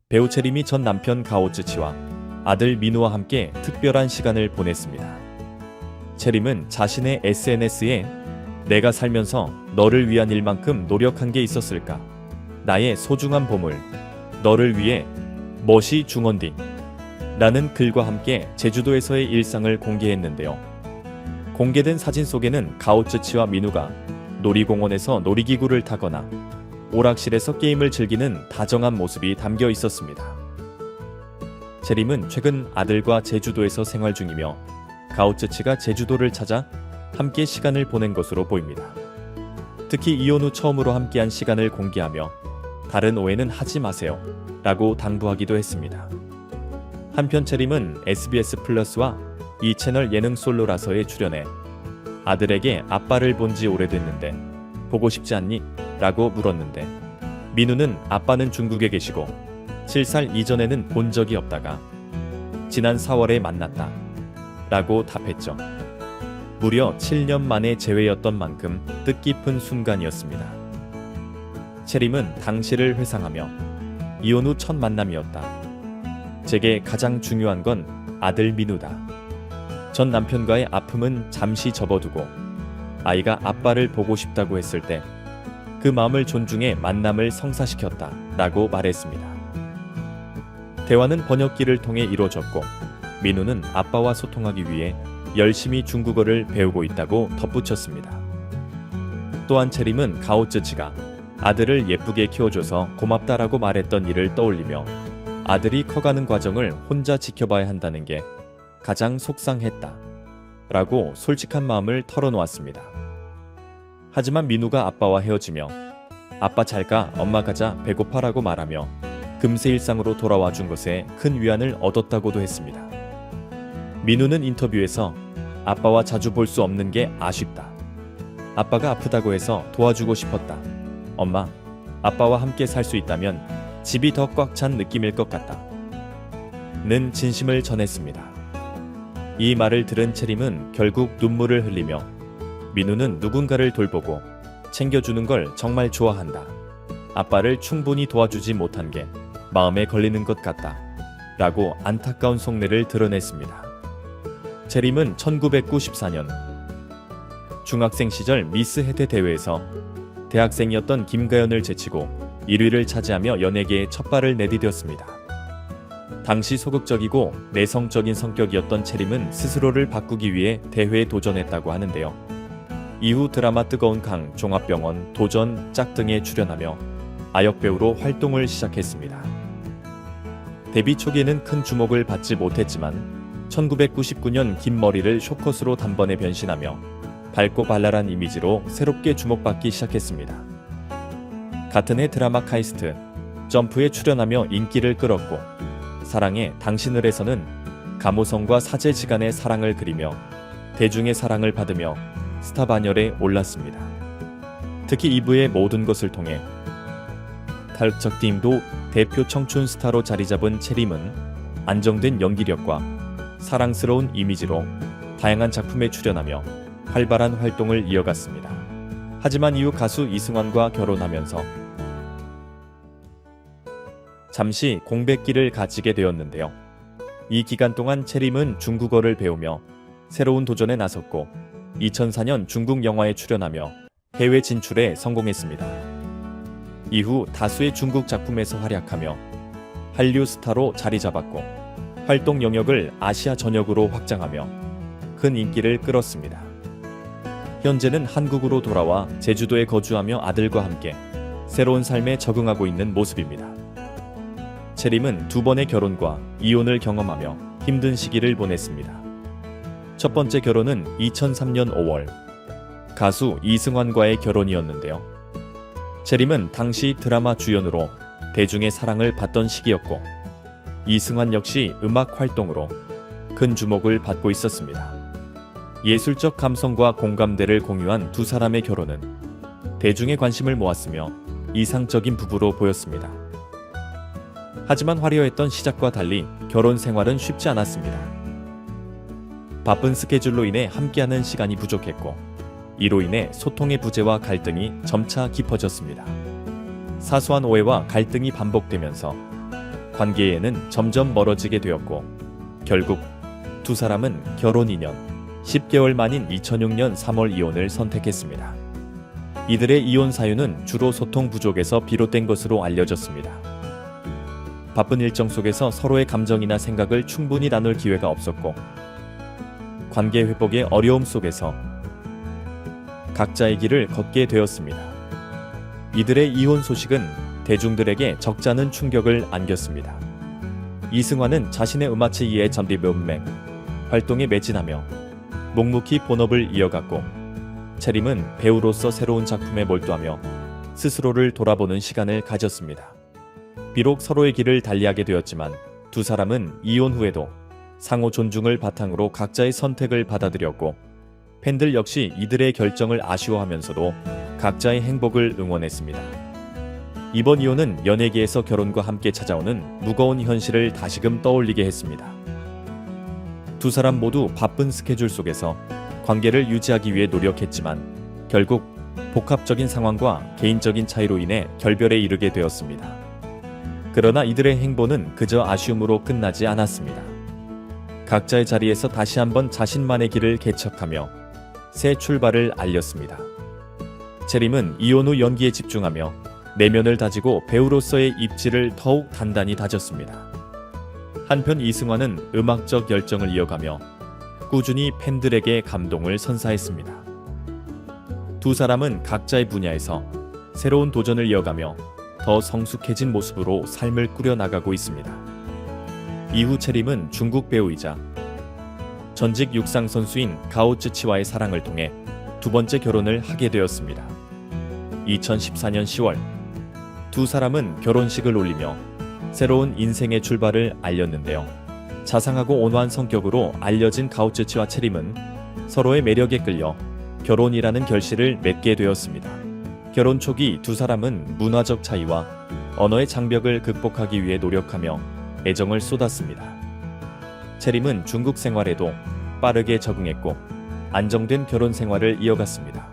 배우 채림이 전 남편 가오츠치와 아들 민우와 함께 특별한 시간을 보냈습니다. 채림은 자신의 SNS에 내가 살면서 너를 위한 일만큼 노력한 게 있었을까? 나의 소중한 보물, 너를 위해 멋이 중원디 라는 글과 함께 제주도에서의 일상을 공개했는데요. 공개된 사진 속에는 가오츠치와 민우가 놀이공원에서 놀이기구를 타거나 오락실에서 게임을 즐기는 다정한 모습이 담겨 있었습니다. 채림은 최근 아들과 제주도에서 생활 중이며 가오츠치가 제주도를 찾아 함께 시간을 보낸 것으로 보입니다. 특히 이혼 후 처음으로 함께한 시간을 공개하며 다른 오해는 하지 마세요 라고 당부하기도 했습니다. 한편 채림은 SBS 플러스와 이 채널 예능 솔로라서에 출연해 아들에게 아빠를 본 지 오래됐는데 보고 싶지 않니? 라고 물었는데 민우는 아빠는 중국에 계시고 7살 이전에는 본 적이 없다가 지난 4월에 만났다 라고 답했죠. 무려 7년 만에 재회였던 만큼 뜻깊은 순간이었습니다. 채림은 당시를 회상하며 이혼 후 첫 만남이었다. 제게 가장 중요한 건 아들 민우다. 전 남편과의 아픔은 잠시 접어두고 아이가 아빠를 보고 싶다고 했을 때 그 마음을 존중해 만남을 성사시켰다 라고 말했습니다. 대화는 번역기를 통해 이루어졌고 민우는 아빠와 소통하기 위해 열심히 중국어를 배우고 있다고 덧붙였습니다. 또한 채림은 가오츠치가 아들을 예쁘게 키워줘서 고맙다라고 말했던 일을 떠올리며 아들이 커가는 과정을 혼자 지켜봐야 한다는 게 가장 속상했다 라고 솔직한 마음을 털어놓았습니다. 하지만 민우가 아빠와 헤어지며 아빠 잘가 엄마 가자 배고파라고 말하며 금세 일상으로 돌아와 준 것에 큰 위안을 얻었다고도 했습니다. 민우는 인터뷰에서 아빠와 자주 볼 수 없는 게 아쉽다. 아빠가 아프다고 해서 도와주고 싶었다. 엄마, 아빠와 함께 살 수 있다면 집이 더 꽉 찬 느낌일 것 같다. 는 진심을 전했습니다. 이 말을 들은 채림은 결국 눈물을 흘리며 민우는 누군가를 돌보고 챙겨주는 걸 정말 좋아한다. 아빠를 충분히 도와주지 못한 게 마음에 걸리는 것 같다. 라고 안타까운 속내를 드러냈습니다. 채림은 1994년 중학생 시절 미스 해태 대회에서 대학생이었던 김가연을 제치고 1위를 차지하며 연예계에 첫 발을 내디뎠습니다. 당시 소극적이고 내성적인 성격이었던 채림은 스스로를 바꾸기 위해 대회에 도전했다고 하는데요. 이후 드라마 뜨거운 강, 종합병원, 도전, 짝 등에 출연하며 아역배우로 활동을 시작했습니다. 데뷔 초기에는 큰 주목을 받지 못했지만 1999년 긴 머리를 숏컷으로 단번에 변신하며 밝고 발랄한 이미지로 새롭게 주목받기 시작했습니다. 같은 해 드라마 카이스트, 점프에 출연하며 인기를 끌었고 사랑해 당신을에서는 감호성과 사제지간의 사랑을 그리며 대중의 사랑을 받으며 스타 반열에 올랐습니다. 특히 2부의 모든 것을 통해 탈적팀도 대표 청춘 스타로 자리잡은 채림은 안정된 연기력과 사랑스러운 이미지로 다양한 작품에 출연하며 활발한 활동을 이어갔습니다. 하지만 이후 가수 이승환과 결혼하면서 잠시 공백기를 가지게 되었는데요. 이 기간 동안 채림은 중국어를 배우며 새로운 도전에 나섰고 2004년 중국 영화에 출연하며 해외 진출에 성공했습니다. 이후 다수의 중국 작품에서 활약하며 한류 스타로 자리 잡았고 활동 영역을 아시아 전역으로 확장하며 큰 인기를 끌었습니다. 현재는 한국으로 돌아와 제주도에 거주하며 아들과 함께 새로운 삶에 적응하고 있는 모습입니다. 채림은 2번의 결혼과 이혼을 경험하며 힘든 시기를 보냈습니다. 첫 번째 결혼은 2003년 5월 가수 이승환과의 결혼이었는데요. 채림은 당시 드라마 주연으로 대중의 사랑을 받던 시기였고 이승환 역시 음악 활동으로 큰 주목을 받고 있었습니다. 예술적 감성과 공감대를 공유한 두 사람의 결혼은 대중의 관심을 모았으며 이상적인 부부로 보였습니다. 하지만 화려했던 시작과 달리 결혼 생활은 쉽지 않았습니다. 바쁜 스케줄로 인해 함께하는 시간이 부족했고 이로 인해 소통의 부재와 갈등이 점차 깊어졌습니다. 사소한 오해와 갈등이 반복되면서 관계에는 점점 멀어지게 되었고 결국 두 사람은 결혼 2년 10개월 만인 2006년 3월 이혼을 선택했습니다. 이들의 이혼 사유는 주로 소통 부족에서 비롯된 것으로 알려졌습니다. 바쁜 일정 속에서 서로의 감정이나 생각을 충분히 나눌 기회가 없었고 관계 회복의 어려움 속에서 각자의 길을 걷게 되었습니다. 이들의 이혼 소식은 대중들에게 적잖은 충격을 안겼습니다. 이승환은 자신의 음악치기의 전리문맥 활동에 매진하며 묵묵히 본업을 이어갔고 채림은 배우로서 새로운 작품에 몰두하며 스스로를 돌아보는 시간을 가졌습니다. 비록 서로의 길을 달리하게 되었지만 두 사람은 이혼 후에도 상호 존중을 바탕으로 각자의 선택을 받아들였고 팬들 역시 이들의 결정을 아쉬워하면서도 각자의 행복을 응원했습니다. 이번 이혼은 연예계에서 결혼과 함께 찾아오는 무거운 현실을 다시금 떠올리게 했습니다. 두 사람 모두 바쁜 스케줄 속에서 관계를 유지하기 위해 노력했지만 결국 복합적인 상황과 개인적인 차이로 인해 결별에 이르게 되었습니다. 그러나 이들의 행보는 그저 아쉬움으로 끝나지 않았습니다. 각자의 자리에서 다시 한번 자신만의 길을 개척하며 새 출발을 알렸습니다. 채림은 이혼 후 연기에 집중하며 내면을 다지고 배우로서의 입지를 더욱 단단히 다졌습니다. 한편 이승환은 음악적 열정을 이어가며 꾸준히 팬들에게 감동을 선사했습니다. 두 사람은 각자의 분야에서 새로운 도전을 이어가며 더 성숙해진 모습으로 삶을 꾸려나가고 있습니다. 이후 채림은 중국 배우이자 전직 육상 선수인 가오쯔치와의 사랑을 통해 두 번째 결혼을 하게 되었습니다. 2014년 10월 두 사람은 결혼식을 올리며 새로운 인생의 출발을 알렸는데요. 자상하고 온화한 성격으로 알려진 가오쯔치와 채림은 서로의 매력에 끌려 결혼이라는 결실을 맺게 되었습니다. 결혼 초기 두 사람은 문화적 차이와 언어의 장벽을 극복하기 위해 노력하며 애정을 쏟았습니다. 채림은 중국 생활에도 빠르게 적응했고 안정된 결혼 생활을 이어갔습니다.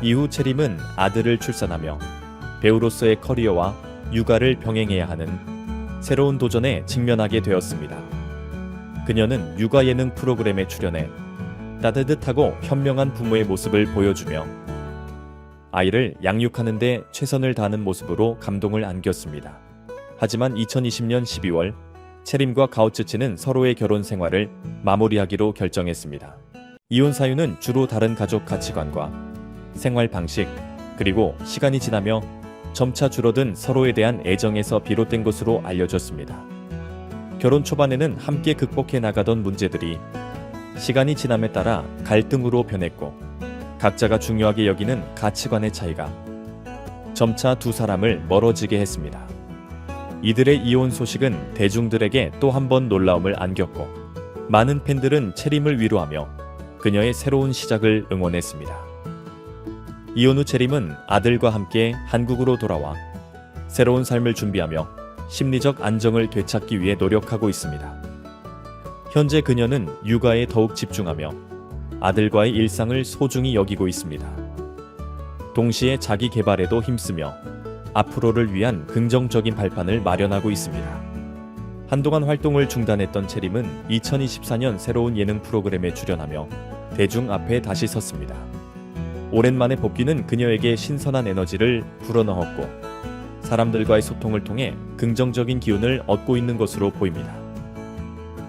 이후 채림은 아들을 출산하며 배우로서의 커리어와 육아를 병행해야 하는 새로운 도전에 직면하게 되었습니다. 그녀는 육아 예능 프로그램에 출연해 따뜻하고 현명한 부모의 모습을 보여주며 아이를 양육하는 데 최선을 다하는 모습으로 감동을 안겼습니다. 하지만 2020년 12월 채림과 가오쯔치는 서로의 결혼 생활을 마무리하기로 결정했습니다. 이혼 사유는 주로 다른 가족 가치관과 생활 방식 그리고 시간이 지나며 점차 줄어든 서로에 대한 애정에서 비롯된 것으로 알려졌습니다. 결혼 초반에는 함께 극복해 나가던 문제들이 시간이 지남에 따라 갈등으로 변했고 각자가 중요하게 여기는 가치관의 차이가 점차 두 사람을 멀어지게 했습니다. 이들의 이혼 소식은 대중들에게 또 한 번 놀라움을 안겼고 많은 팬들은 채림을 위로하며 그녀의 새로운 시작을 응원했습니다. 이혼 후 채림은 아들과 함께 한국으로 돌아와 새로운 삶을 준비하며 심리적 안정을 되찾기 위해 노력하고 있습니다. 현재 그녀는 육아에 더욱 집중하며 아들과의 일상을 소중히 여기고 있습니다. 동시에 자기 개발에도 힘쓰며 앞으로를 위한 긍정적인 발판을 마련하고 있습니다. 한동안 활동을 중단했던 채림은 2024년 새로운 예능 프로그램에 출연하며 대중 앞에 다시 섰습니다. 오랜만에 복귀는 그녀에게 신선한 에너지를 불어넣었고 사람들과의 소통을 통해 긍정적인 기운을 얻고 있는 것으로 보입니다.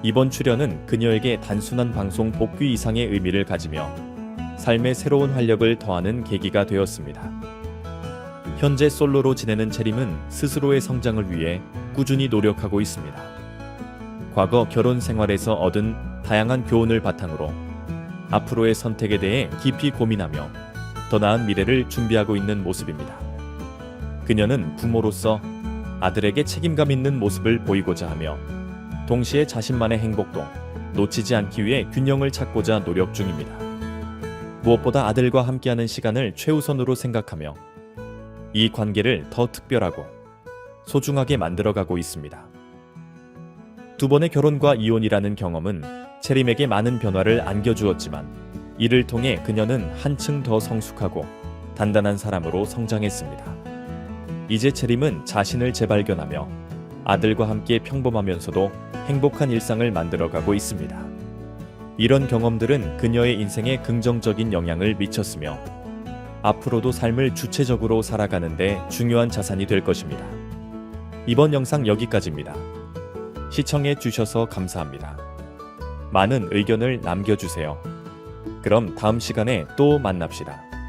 이번 출연은 그녀에게 단순한 방송 복귀 이상의 의미를 가지며 삶의 새로운 활력을 더하는 계기가 되었습니다. 현재 솔로로 지내는 채림은 스스로의 성장을 위해 꾸준히 노력하고 있습니다. 과거 결혼 생활에서 얻은 다양한 교훈을 바탕으로 앞으로의 선택에 대해 깊이 고민하며 더 나은 미래를 준비하고 있는 모습입니다. 그녀는 부모로서 아들에게 책임감 있는 모습을 보이고자 하며 동시에 자신만의 행복도 놓치지 않기 위해 균형을 찾고자 노력 중입니다. 무엇보다 아들과 함께하는 시간을 최우선으로 생각하며 이 관계를 더 특별하고 소중하게 만들어가고 있습니다. 두 번의 결혼과 이혼이라는 경험은 채림에게 많은 변화를 안겨주었지만 이를 통해 그녀는 한층 더 성숙하고 단단한 사람으로 성장했습니다. 이제 채림은 자신을 재발견하며 아들과 함께 평범하면서도 행복한 일상을 만들어가고 있습니다. 이런 경험들은 그녀의 인생에 긍정적인 영향을 미쳤으며 앞으로도 삶을 주체적으로 살아가는데 중요한 자산이 될 것입니다. 이번 영상 여기까지입니다. 시청해 주셔서 감사합니다. 많은 의견을 남겨주세요. 그럼 다음 시간에 또 만납시다.